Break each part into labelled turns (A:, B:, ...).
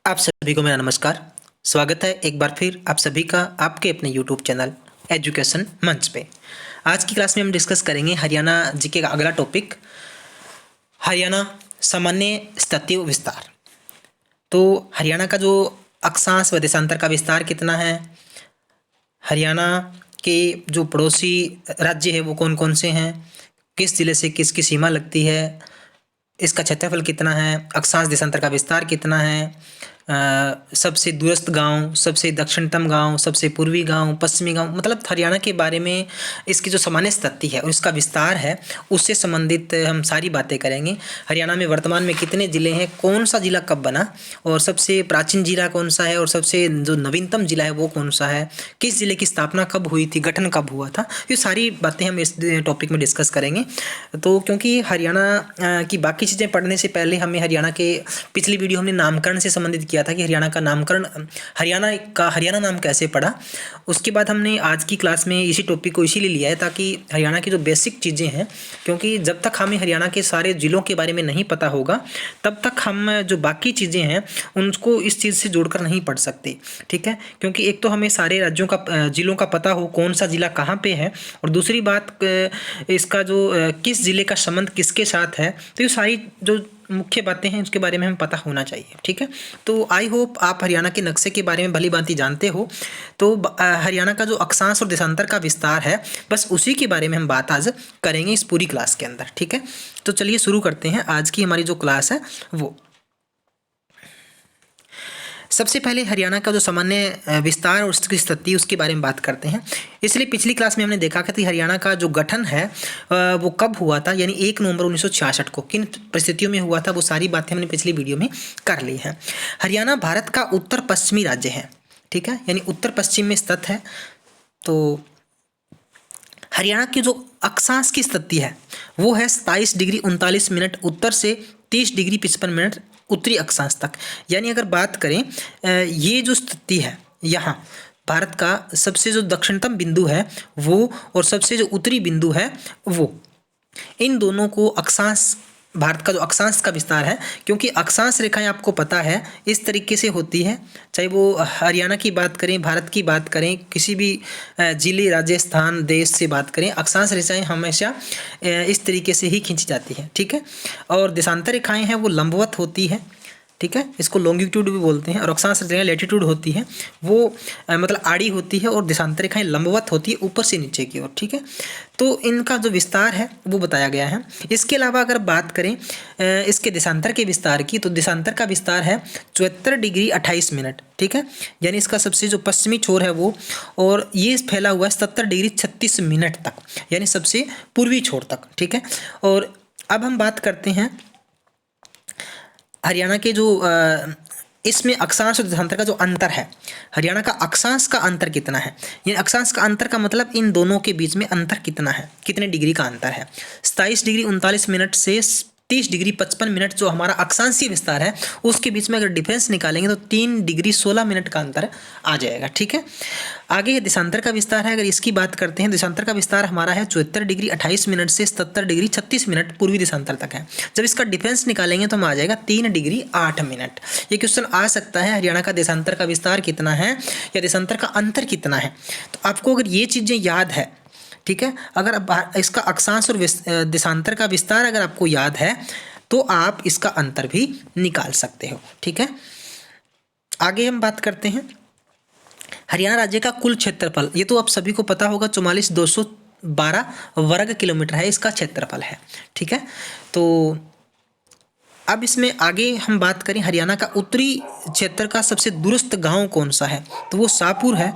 A: आप सभी को मेरा नमस्कार। स्वागत है एक बार फिर आप सभी का आपके अपने यूट्यूब चैनल एजुकेशन मंच पे। आज की क्लास में हम डिस्कस करेंगे हरियाणा जीके का अगला टॉपिक, हरियाणा सामान्य स्थिति विस्तार। तो हरियाणा का जो अक्षांश व देशांतर का विस्तार कितना है, हरियाणा के जो पड़ोसी राज्य है वो कौन कौन से हैं, किस जिले से किसकी सीमा लगती है, इसका क्षेत्रफल कितना है, अक्षांश देशांतर का विस्तार कितना है, सबसे दूरस्थ गांव, सबसे दक्षिणतम गांव, सबसे पूर्वी गांव, पश्चिमी गांव, मतलब हरियाणा के बारे में इसकी जो सामान्य स्थिति है और इसका विस्तार है उससे संबंधित हम सारी बातें करेंगे। हरियाणा में वर्तमान में कितने ज़िले हैं, कौन सा ज़िला कब बना और सबसे प्राचीन ज़िला कौन सा है और सबसे जो नवीनतम ज़िला है वो कौन सा है, किस ज़िले की स्थापना कब हुई थी, गठन कब हुआ था, ये सारी बातें हम इस टॉपिक में डिस्कस करेंगे। तो क्योंकि हरियाणा की बाकी चीज़ें पढ़ने से पहले हमें हरियाणा के पिछली वीडियो हमने नामकरण से संबंधित किया था कि हरियाणा का नामकरण, हरियाणा नाम कैसे पड़ा। उसके बाद हमने आज की क्लास में इसी टॉपिक को इसीलिए लिया है ताकि हरियाणा की जो बेसिक चीज़ें हैं, क्योंकि जब तक हमें हरियाणा के सारे ज़िलों के बारे में नहीं पता होगा तब तक हम जो बाकी चीज़ें हैं उनको इस चीज़ से जोड़कर नहीं पढ़ सकते। ठीक है, क्योंकि एक तो हमें सारे राज्यों का ज़िलों का पता हो कौन सा ज़िला कहाँ पे है, और दूसरी बात इसका जो किस ज़िले का संबंध किसके साथ है, तो ये सारी जो मुख्य बातें हैं उसके बारे में हमें पता होना चाहिए। ठीक है, तो आई होप आप हरियाणा के नक्शे के बारे में भली भांति जानते हो। तो हरियाणा का जो अक्षांश और देशांतर का विस्तार है बस उसी के बारे में हम बात आज करेंगे इस पूरी क्लास के अंदर। ठीक है, तो चलिए शुरू करते हैं आज की हमारी जो क्लास है वो। सबसे पहले हरियाणा का जो सामान्य विस्तार और उसकी स्थिति उसके बारे में बात करते हैं। इसलिए पिछली क्लास में हमने देखा कि हरियाणा का जो गठन है वो कब हुआ था, यानी 1 नवंबर 1966 को किन परिस्थितियों में हुआ था, वो सारी बातें हमने पिछली वीडियो में कर ली हैं। हरियाणा भारत का उत्तर पश्चिमी राज्य है, ठीक है, यानी उत्तर पश्चिम में स्थित है। तो हरियाणा की जो अक्षांश की स्थिति है वो है 27 डिग्री 39 मिनट उत्तर से 30 डिग्री 55 मिनट उत्तरी अक्षांश तक। यानी अगर बात करें ये जो स्थिति है यहाँ भारत का सबसे जो दक्षिणतम बिंदु है वो और सबसे जो उत्तरी बिंदु है वो, इन दोनों को अक्षांश, भारत का जो अक्षांश का विस्तार है, क्योंकि अक्षांश रेखाएं आपको पता है इस तरीके से होती है, चाहे वो हरियाणा की बात करें, भारत की बात करें, किसी भी जिले, राजस्थान, देश से बात करें, अक्षांश रेखाएं हमेशा इस तरीके से ही खींची जाती है। ठीक है, और देशांतर रेखाएं हैं वो लंबवत होती है। ठीक है, इसको लॉन्गिट्यूड भी बोलते हैं, और अक्षांश रेखाएं लैटिट्यूड होती है वो मतलब आड़ी होती है, और देशांतर रेखाएं लंबवत होती है ऊपर से नीचे की ओर। ठीक है, तो इनका जो विस्तार है वो बताया गया है। इसके अलावा अगर बात करें इसके देशांतर के विस्तार की, तो देशांतर का विस्तार है 74 डिग्री 28 मिनट। ठीक है, यानी इसका सबसे जो पश्चिमी छोर है वो, और ये फैला हुआ है 70 डिग्री 36 मिनट तक, यानी सबसे पूर्वी छोर तक। ठीक है, और अब हम बात करते हैं हरियाणा के जो इसमें अक्षांश और देशांतर का जो अंतर है, हरियाणा का अक्षांश का अंतर कितना है, ये अक्षांश का अंतर का मतलब इन दोनों के बीच में अंतर कितना है, कितने डिग्री का अंतर है। 27 डिग्री 39 मिनट से 30 डिग्री 55 मिनट जो हमारा अक्षांशीय विस्तार है उसके बीच में अगर डिफरेंस निकालेंगे तो 3 डिग्री 16 मिनट का अंतर आ जाएगा। ठीक है, आगे देशांतर का विस्तार है, अगर इसकी बात करते हैं, देशांतर का विस्तार हमारा है 74 डिग्री 28 मिनट से 77 डिग्री 36 मिनट पूर्वी देशांतर तक है। जब इसका डिफरेंस निकालेंगे तो हम आ जाएगा 3 डिग्री 8 मिनट। ये क्वेश्चन आ सकता है, हरियाणा का देशांतर का विस्तार कितना है या देशांतर का अंतर कितना है। तो आपको अगर ये चीज़ें याद है, ठीक है, अगर इसका अक्षांश और देशांतर का विस्तार अगर आपको याद है तो आप इसका अंतर भी निकाल सकते हो। ठीक है, आगे हम बात करते हैं हरियाणा राज्य का कुल क्षेत्रफल। ये तो आप सभी को पता होगा, 44,212 वर्ग किलोमीटर है इसका क्षेत्रफल है। ठीक है, तो अब इसमें आगे हम बात करें हरियाणा का उत्तरी क्षेत्र का सबसे दूरस्थ गांव कौन सा है, तो वो शाहपुर है।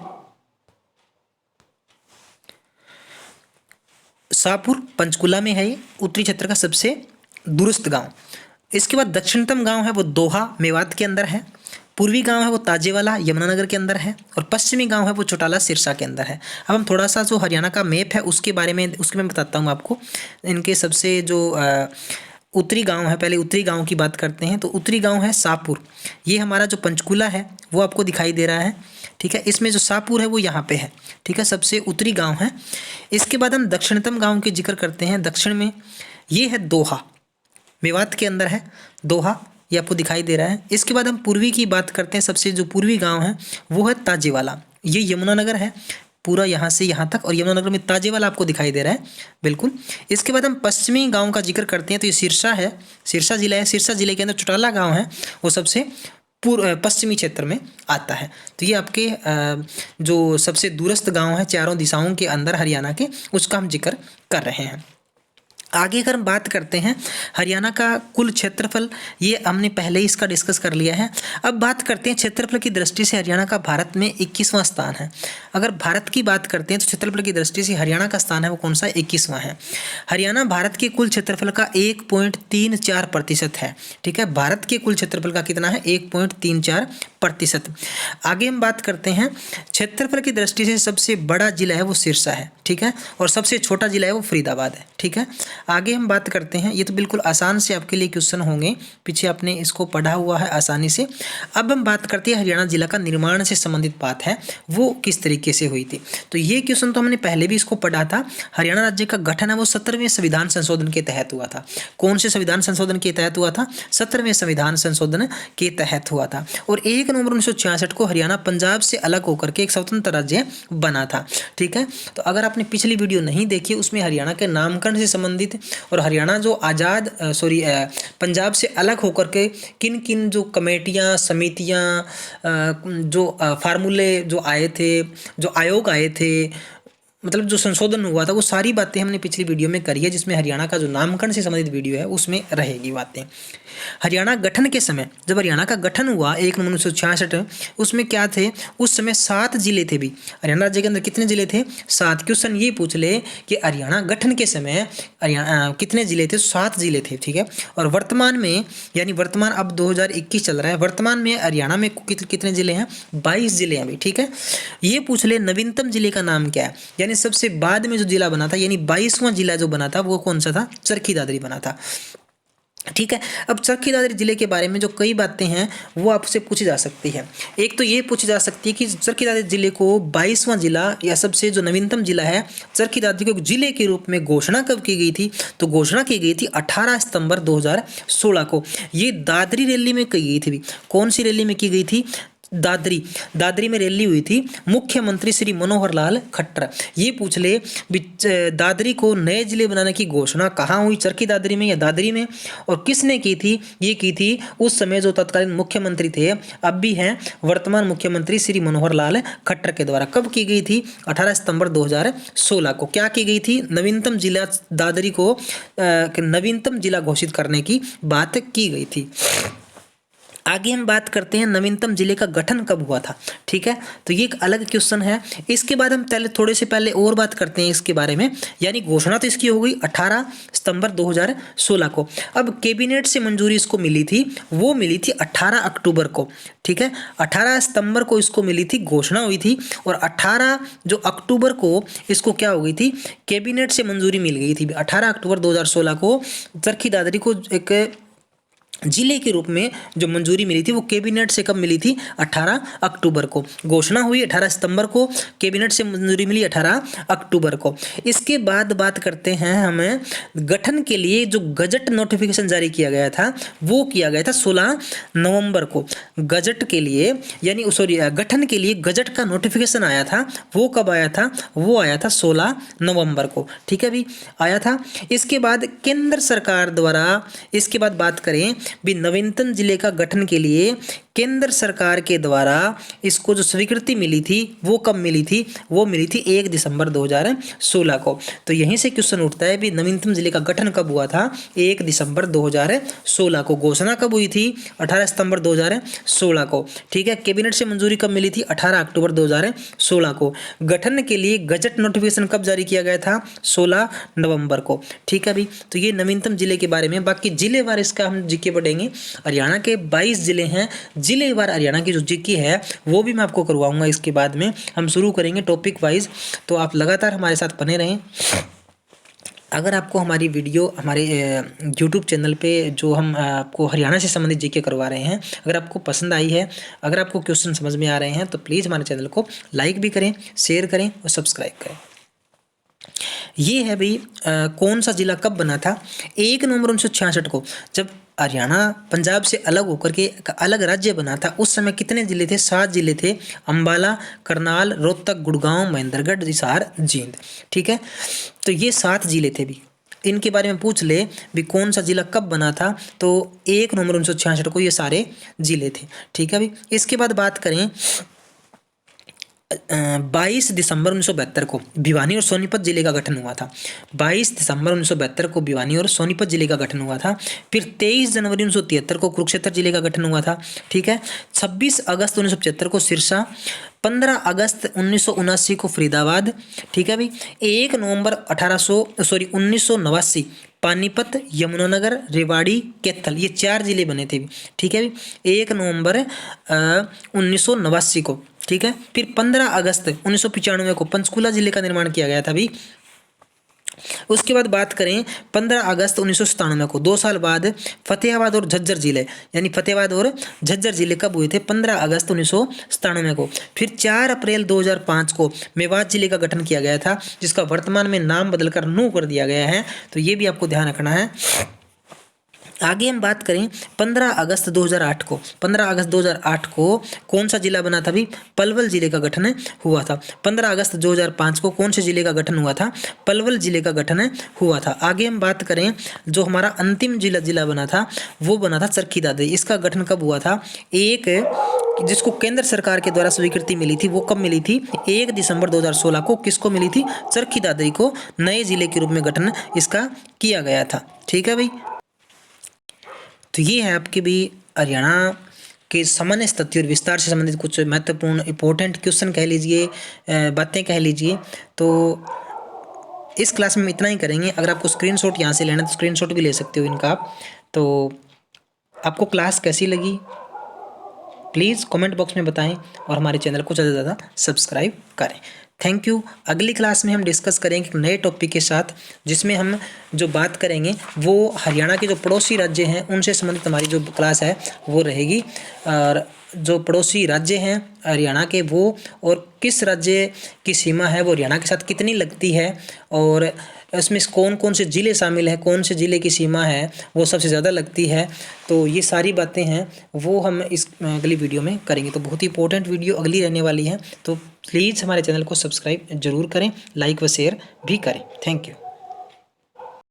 A: शाहपुर पंचकुला में है, ये उत्तरी क्षेत्र का सबसे दूरस्थ गांव। इसके बाद दक्षिणतम गांव है वो दोहा मेवात के अंदर है, पूर्वी गांव है वो ताजेवाला यमुनानगर के अंदर है, और पश्चिमी गांव है वो चौटाला सिरसा के अंदर है। अब हम थोड़ा सा जो हरियाणा का मैप है उसके बारे में मैं बताता हूँ आपको। इनके सबसे जो उत्तरी गांव है, पहले उत्तरी गांव की बात करते हैं। तो उत्तरी गांव है शाहपुर, ये हमारा जो पंचकुला है वो आपको दिखाई दे रहा है। ठीक है, इसमें जो शाहपुर है वो यहाँ पे है। ठीक है, सबसे उत्तरी गांव है। इसके बाद हम दक्षिणतम गांव की जिक्र करते हैं। दक्षिण में ये है दोहा, मेवात के अंदर है दोहा, ये आपको दिखाई दे रहा है। इसके बाद हम पूर्वी की बात करते हैं। सबसे जो पूर्वी गांव है वो है ताजेवाला, ये यमुनानगर है पूरा यहाँ से यहाँ तक, और यमुनानगर में ताजेवाला आपको दिखाई दे रहा है बिल्कुल। इसके बाद हम पश्चिमी गांव का जिक्र करते हैं तो ये सिरसा है, सिरसा जिला है। सिरसा जिले के अंदर चौटाला गांव है, वो सबसे पश्चिमी क्षेत्र में आता है। तो ये आपके जो सबसे दूरस्थ गांव है चारों दिशाओं के अंदर हरियाणा के, उसका हम जिक्र कर रहे हैं। आगे अगर हम बात करते हैं हरियाणा का कुल क्षेत्रफल, ये हमने पहले ही इसका डिस्कस कर लिया है। अब बात करते हैं क्षेत्रफल की दृष्टि से हरियाणा का भारत में 21वां स्थान है। अगर भारत की बात करते हैं तो क्षेत्रफल की दृष्टि से हरियाणा का स्थान है वो कौन सा, 21वां है। हरियाणा भारत के कुल क्षेत्रफल का 1.34% है। ठीक है, भारत के कुल क्षेत्रफल का कितना है, 1.34%। आगे हम बात करते हैं क्षेत्रफल की दृष्टि से सबसे बड़ा जिला है वो सिरसा है। ठीक है, और सबसे छोटा जिला है वो फरीदाबाद है। ठीक है, आगे हम बात करते हैं, ये तो बिल्कुल आसान से आपके लिए क्वेश्चन होंगे, पीछे आपने इसको पढ़ा हुआ है आसानी से। अब हम बात करते हैं हरियाणा जिला का निर्माण से संबंधित बात है वो किस तरीके से हुई थी। तो ये क्वेश्चन तो हमने पहले भी इसको पढ़ा था। हरियाणा राज्य का गठन है वो 17वें संविधान संशोधन के तहत हुआ था। कौन से संविधान संशोधन के तहत हुआ था, 17वें संविधान संशोधन के तहत हुआ था। और 1 नवंबर 1966 को हरियाणा पंजाब से अलग होकर के एक स्वतंत्र राज्य बना था। ठीक है, तो अगर आपने पिछली वीडियो नहीं देखी, उसमें हरियाणा के नामकरण से संबंधित और हरियाणा जो पंजाब से अलग होकर के किन किन जो कमेटियां, समितियां, जो फार्मूले जो आए थे, जो आयोग आए थे, मतलब जो संशोधन हुआ था, वो सारी बातें हमने पिछली वीडियो में करी है, जिसमें हरियाणा का जो नामकरण से संबंधित वीडियो है उसमें रहेगी बातें। हरियाणा गठन के समय, जब हरियाणा का गठन हुआ 1 नवंबर 1966, उसमें क्या थे, उस समय 7 जिले थे भी। हरियाणा राज्य के अंदर कितने जिले थे, 7। क्वेश्चन ये पूछ ले कि हरियाणा गठन के समय हरियाणा कितने जिले थे, 7 जिले थे। ठीक है, और वर्तमान में, यानी वर्तमान अब 2021 चल रहा है, वर्तमान में हरियाणा में कितने जिले हैं, 22 जिले हैं अभी। ठीक है, ये पूछ ले नवीनतम जिले का नाम क्या है, यानी सबसे बाद में जो जिला बना था, यानी 22वां जिला जो बना था वो कौन सा था, चरखी दादरी बना था। ठीक है, अब चरखी दादरी जिले के बारे में जो कई बातें हैं वो आपसे पूछी जा सकती है। एक तो ये पूछी जा सकती है कि चरखी दादरी जिले को 22वां जिला या सबसे जो नवीनतम जिला है चरखी दादरी को जिले के रूप में घोषणा कब की गई थी, तो घोषणा की गई थी 18 सितंबर 2016 को। ये दादरी रैली में की गई थी। कौन सी रैली में की गई थी, दादरी में रैली हुई थी, मुख्यमंत्री श्री मनोहर लाल खट्टर। ये पूछ ले दादरी को नए जिले बनाने की घोषणा कहाँ हुई, चरखी दादरी में या दादरी में, और किसने की थी, ये की थी उस समय जो तत्कालीन मुख्यमंत्री थे, अब भी हैं वर्तमान मुख्यमंत्री श्री मनोहर लाल खट्टर के द्वारा। कब की गई थी, 18 सितंबर 2016 को। क्या की गई थी, नवीनतम जिला दादरी को नवीनतम जिला घोषित करने की बात की गई थी। आगे हम बात करते हैं नवीनतम जिले का गठन कब हुआ था। ठीक है, तो ये एक अलग क्वेश्चन है। इसके बाद हम थोड़े से पहले और बात करते हैं इसके बारे में, यानी घोषणा तो इसकी हो गई 18 सितंबर 2016 को। अब कैबिनेट से मंजूरी इसको मिली थी, वो मिली थी 18 अक्टूबर को। ठीक है, 18 सितंबर को इसको मिली थी, घोषणा हुई थी, और 18 जो अक्टूबर को इसको क्या हो गई थी, कैबिनेट से मंजूरी मिल गई थी। 18 अक्टूबर 2016 को चरखी दादरी को एक जिले के रूप में जो मंजूरी मिली थी वो कैबिनेट से कब मिली थी, 18 अक्टूबर को। घोषणा हुई 18 सितंबर को, कैबिनेट से मंजूरी मिली 18 अक्टूबर को। इसके बाद बात करते हैं हमें गठन के लिए जो गजट नोटिफिकेशन जारी किया गया था वो किया गया था 16 नवंबर को। गजट के लिए यानी गठन के लिए गजट का नोटिफिकेशन आया था, वो कब आया था, वो आया था 16 नवंबर को। ठीक है भी, आया था। इसके बाद केंद्र सरकार द्वारा, इसके बाद बात करें भी नवीनतम जिले का गठन के लिए केंद्र सरकार के द्वारा इसको जो स्वीकृति मिली थी वो कब मिली थी, वो मिली थी 1 दिसंबर 2016 को। तो यहीं से क्वेश्चन उठता है भी नवीनतम जिले का गठन कब हुआ था, 1 दिसंबर 2016 को। घोषणा कब हुई थी, 18 सितंबर 2016 को। ठीक है, कैबिनेट से मंजूरी कब मिली थी, 18 अक्टूबर 2016 को। गठन के लिए गजट नोटिफिकेशन कब जारी किया गया था, 16 नवंबर को। ठीक है भी, तो ये नवीनतम जिले के बारे में। बाकी जिलेवार इसका हम जीके पढ़ेंगे। हरियाणा के 22 जिले हैं, जिलेवार हरियाणा की जो जीके है वो भी मैं आपको करवाऊंगा। इसके बाद में हम शुरू करेंगे टॉपिक वाइज, तो आप लगातार हमारे साथ बने रहें। अगर आपको हमारी वीडियो हमारे YouTube चैनल पे जो हम आपको हरियाणा से संबंधित जीके करवा रहे हैं, अगर आपको पसंद आई है, अगर आपको क्वेश्चन समझ में आ रहे हैं, तो प्लीज़ हमारे चैनल को लाइक भी करें, शेयर करें और सब्सक्राइब करें। ये है भाई कौन सा जिला कब बना था, 1 नवंबर 1966 को, जब हरियाणा पंजाब से अलग होकर के एक अलग राज्य बना था उस समय कितने जिले थे? 7 जिले थे। अंबाला, करनाल, रोहतक, गुड़गांव, महेंद्रगढ़, हिसार, जींद। ठीक है, तो ये 7 जिले थे भी। इनके बारे में पूछ ले भी कौन सा जिला कब बना था, तो 1 नवंबर 1966 को ये सारे जिले थे। ठीक है भाई। इसके बाद बात करें 22 दिसंबर 1972 को भिवानी और सोनीपत जिले का गठन हुआ था। 22 दिसंबर 1972 को भिवानी और सोनीपत जिले का गठन हुआ था। फिर 23 जनवरी 1973 को कुरुक्षेत्र जिले का गठन हुआ था। ठीक है, 26 अगस्त 1975 को सिरसा, 15 अगस्त 1979 को फरीदाबाद। ठीक है भाई। 1 नवंबर 1989 पानीपत, यमुनानगर, रेवाड़ी, कैथल, ये 4 जिले बने थे। ठीक है भाई। 1 नवंबर 1989 को। ठीक है। फिर 15 अगस्त 1995 को पंचकुला जिले का निर्माण किया गया था भी। उसके बाद बात करें 15 अगस्त 1997 को, 2 साल बाद फतेहाबाद और झज्जर जिले, यानी फतेहाबाद और झज्जर जिले कब हुए थे? 15 अगस्त 1997 को। फिर 4 अप्रैल 2005 को मेवात जिले का गठन किया गया था, जिसका वर्तमान में नाम बदलकर नूह कर दिया गया है। तो ये भी आपको ध्यान रखना है। आगे हम बात करें 15 अगस्त 2008 को। 15 अगस्त 2008 को कौन सा जिला बना था भी? पलवल जिले का गठन हुआ था। 15 अगस्त 2005 को कौन से जिले का गठन हुआ था? पलवल जिले का गठन हुआ था। आगे हम बात करें जो हमारा अंतिम जिला बना था वो बना था चरखी दादरी। इसका गठन कब हुआ था? जिसको केंद्र सरकार के द्वारा स्वीकृति मिली थी वो कब मिली थी? 1 दिसंबर 2016 को। किसको मिली थी? चरखी दादरी को नए जिले के रूप में गठन इसका किया गया था। ठीक है भाई। तो ये है आपके भी हरियाणा के सामान्य स्थिति और विस्तार से संबंधित कुछ महत्वपूर्ण इंपॉर्टेंट क्वेश्चन कह लीजिए, बातें कह लीजिए। तो इस क्लास में हम इतना ही करेंगे। अगर आपको स्क्रीनशॉट यहाँ से लेना है तो स्क्रीनशॉट भी ले सकते हो इनका आप। तो आपको क्लास कैसी लगी प्लीज़ कमेंट बॉक्स में बताएं और हमारे चैनल को ज़्यादा से ज़्यादा सब्सक्राइब करें। Thank you. अगली क्लास में हम डिस्कस करेंगे एक नए टॉपिक के साथ, जिसमें हम जो बात करेंगे वो हरियाणा के जो पड़ोसी राज्य हैं उनसे संबंधित हमारी जो क्लास है वो रहेगी। और जो पड़ोसी राज्य हैं हरियाणा के वो और किस राज्य की सीमा है वो हरियाणा के साथ कितनी लगती है, और इसमें कौन कौन से ज़िले शामिल हैं, कौन से ज़िले की सीमा है वो सबसे ज़्यादा लगती है। तो ये सारी बातें हैं वो हम इस अगली वीडियो में करेंगे। तो बहुत ही इंपॉर्टेंट वीडियो अगली रहने वाली है। तो प्लीज़ हमारे चैनल को सब्सक्राइब ज़रूर करें, लाइक व शेयर भी करें। Thank you.